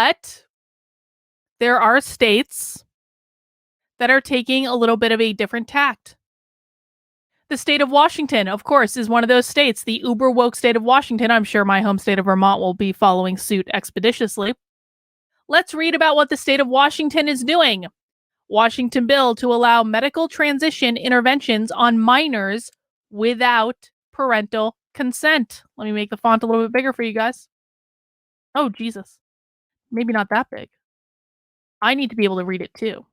But there are states that are taking a little bit of a different tact. The state of Washington, of course, is one of those states, the uber woke state of Washington. I'm sure my home state of Vermont will be following suit expeditiously. Let's read about what the state of Washington is doing. Washington bill to allow medical transition interventions on minors without parental consent. Let me make the font a little bit bigger for you guys. Oh, Jesus. Maybe not that big. I need to be able to read it too.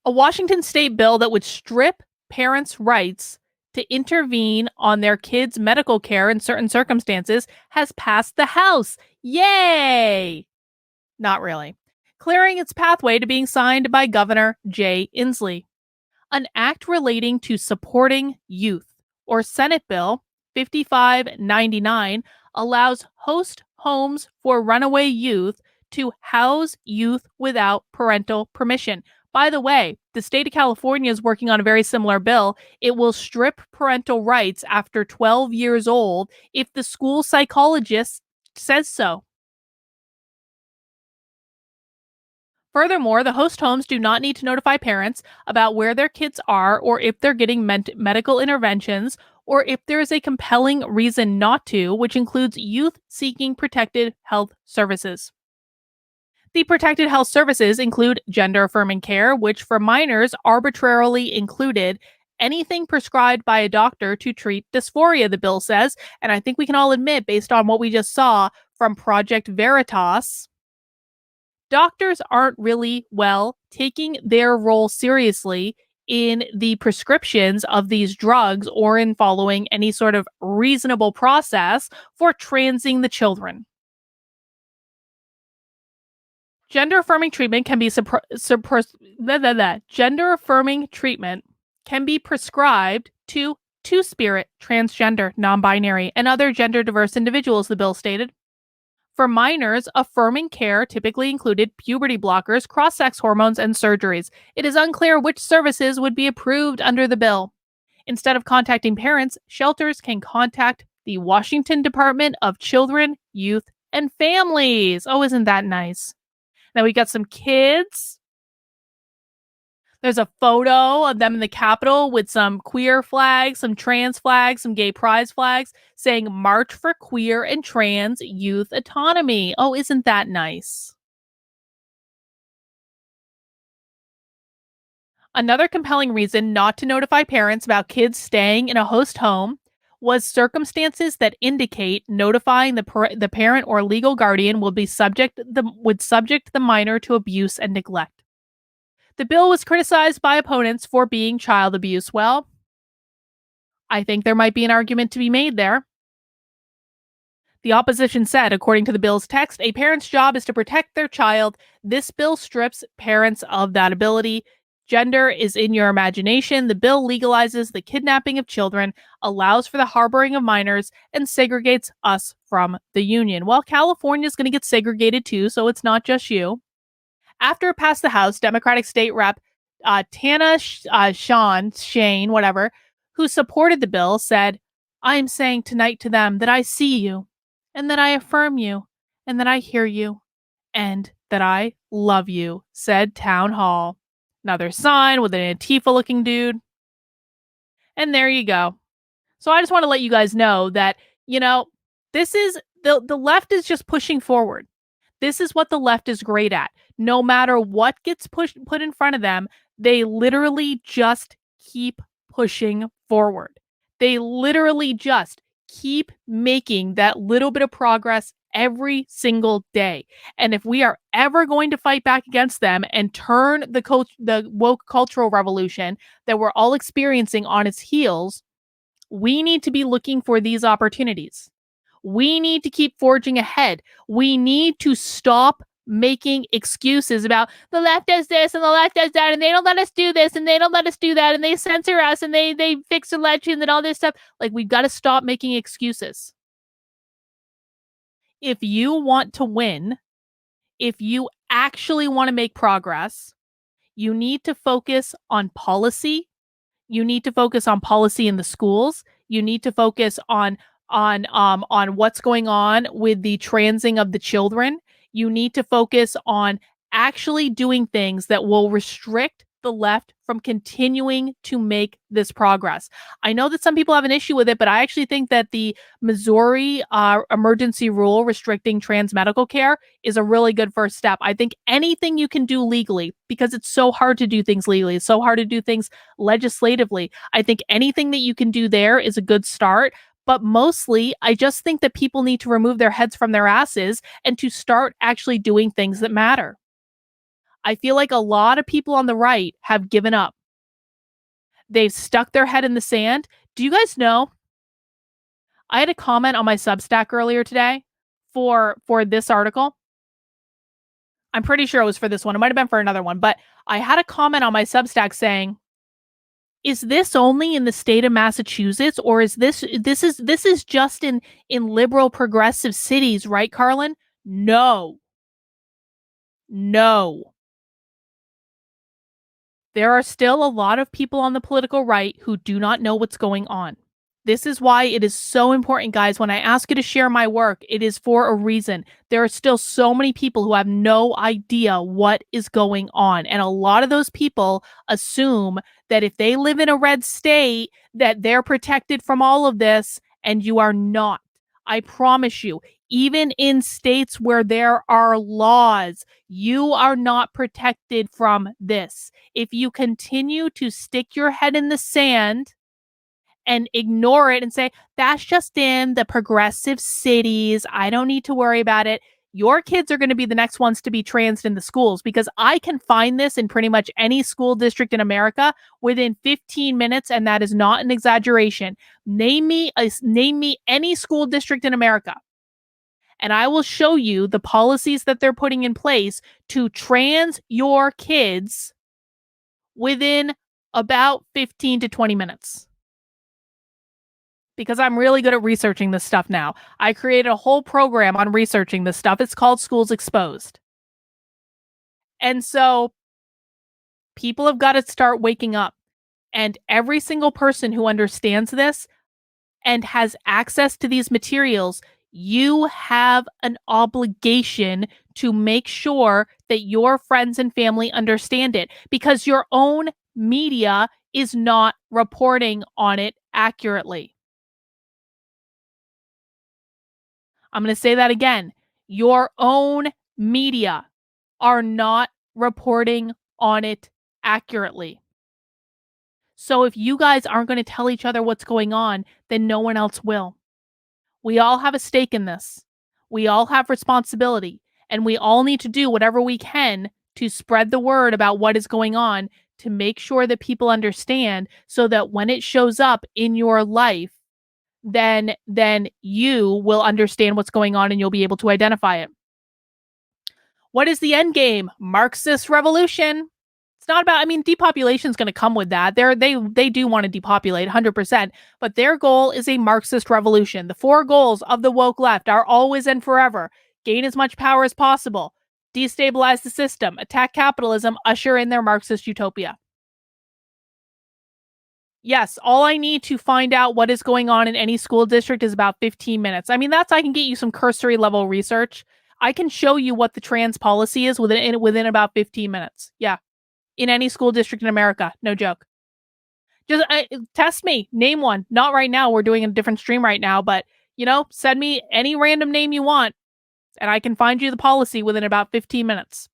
A Washington state bill that would strip parents' rights to intervene on their kids' medical care in certain circumstances has passed the House. Yay! Not really. Clearing its pathway to being signed by Governor Jay Inslee. An act relating to supporting youth, or Senate Bill 5599, allows host homes for runaway youth to house youth without parental permission. By the way, the state of California is working on a very similar bill. It will strip parental rights after 12 years old if the school psychologist says so. Furthermore, the host homes do not need to notify parents about where their kids are or if they're getting medical interventions or if there is a compelling reason not to, which includes youth seeking protected health services. The protected health services include gender affirming care, which for minors arbitrarily included anything prescribed by a doctor to treat dysphoria, the bill says. And I think we can all admit, based on what we just saw from Project Veritas, doctors aren't really, taking their role seriously in the prescriptions of these drugs or in following any sort of reasonable process for transing the children. Gender affirming treatment can be gender affirming treatment can be prescribed to two-spirit, transgender, non-binary, and other gender diverse individuals, the bill stated. For minors, affirming care typically included puberty blockers, cross-sex hormones, and surgeries. It is unclear which services would be approved under the bill. Instead of contacting parents, shelters can contact the Washington Department of Children, Youth, and Families. Oh, isn't that nice? Now we got some kids. There's a photo of them in the Capitol with some queer flags, some trans flags, some gay pride flags saying March for Queer and Trans Youth Autonomy. Oh, isn't that nice? Another compelling reason not to notify parents about kids staying in a host home was circumstances that indicate notifying the parent or legal guardian would subject the minor to abuse and neglect. The bill was criticized by opponents for being child abuse. Well, I think there might be an argument to be made there. The opposition said, according to the bill's text, a parent's job is to protect their child. This bill strips parents of that ability. Gender is in your imagination. The bill legalizes the kidnapping of children, allows for the harboring of minors, and segregates us from the union. Well, California is going to get segregated too, so it's not just you. After it passed the House, Democratic State Rep Tana Shane, whatever, who supported the bill, said, "I am saying tonight to them that I see you, and that I affirm you, and that I hear you, and that I love you," said Town Hall. Another sign with an Antifa-looking dude. And there you go. So I just want to let you guys know that, this is, the left is just pushing forward. This is what the left is great at. No matter what gets put in front of them, they literally just keep pushing forward. They literally just keep making that little bit of progress every single day. And if we are ever going to fight back against them and turn the woke cultural revolution that we're all experiencing on its heels, we need to be looking for these opportunities. We need to keep forging ahead. We need to stop making excuses about the left does this and the left does that, and they don't let us do this and they don't let us do that, and they censor us and they fix elections and all this stuff. Like, we've got to stop making excuses. If you want to win, if you actually want to make progress, you need to focus on policy. You need to focus on policy in the schools. You need to focus on on what's going on with the transing of the children. You need to focus on actually doing things that will restrict the left from continuing to make this progress. I know that some people have an issue with it, but I actually think that the Missouri emergency rule restricting trans medical care is a really good first step. I think anything you can do legally, because it's so hard to do things legally, it's so hard to do things legislatively. I think anything that you can do there is a good start. But mostly, I just think that people need to remove their heads from their asses and to start actually doing things that matter. I feel like a lot of people on the right have given up. They've stuck their head in the sand. Do you guys know? I had a comment on my Substack earlier today for this article. I'm pretty sure it was for this one. It might have been for another one, but I had a comment on my Substack saying, "Is this only in the state of Massachusetts, or is this is just in liberal progressive cities, right, Karlyn?" No. No. There are still a lot of people on the political right who do not know what's going on. This is why it is so important, guys. When I ask you to share my work, it is for a reason. There are still so many people who have no idea what is going on. And a lot of those people assume that if they live in a red state, that they're protected from all of this, and you are not. I promise you, even in states where there are laws, you are not protected from this. If you continue to stick your head in the sand and ignore it and say, that's just in the progressive cities, I don't need to worry about it, your kids are going to be the next ones to be transed in the schools, because I can find this in pretty much any school district in America within 15 minutes, and that is not an exaggeration. Name me any school district in America, and I will show you the policies that they're putting in place to trans your kids within about 15 to 20 minutes. Because I'm really good at researching this stuff now. I created a whole program on researching this stuff. It's called Schools Exposed. And so people have got to start waking up. And every single person who understands this and has access to these materials, you have an obligation to make sure that your friends and family understand it, because your own media is not reporting on it accurately. I'm going to say that again. Your own media are not reporting on it accurately. So if you guys aren't going to tell each other what's going on, then no one else will. We all have a stake in this. We all have responsibility, and we all need to do whatever we can to spread the word about what is going on, to make sure that people understand, so that when it shows up in your life, then you will understand what's going on and you'll be able to identify it. What is the end game? Marxist revolution. It's not about, I mean, depopulation is going to come with that. They do want to depopulate 100%, but their goal is a Marxist revolution. The four goals of the woke left are always and forever: gain as much power as possible, destabilize the system, attack capitalism, usher in their Marxist utopia. Yes, all I need to find out what is going on in any school district is about 15 minutes. I mean, I can get you some cursory level research. I can show you what the trans policy is within about 15 minutes. Yeah. In any school district in America. No joke. Just test me. Name one. Not right now. We're doing a different stream right now, but send me any random name you want and I can find you the policy within about 15 minutes.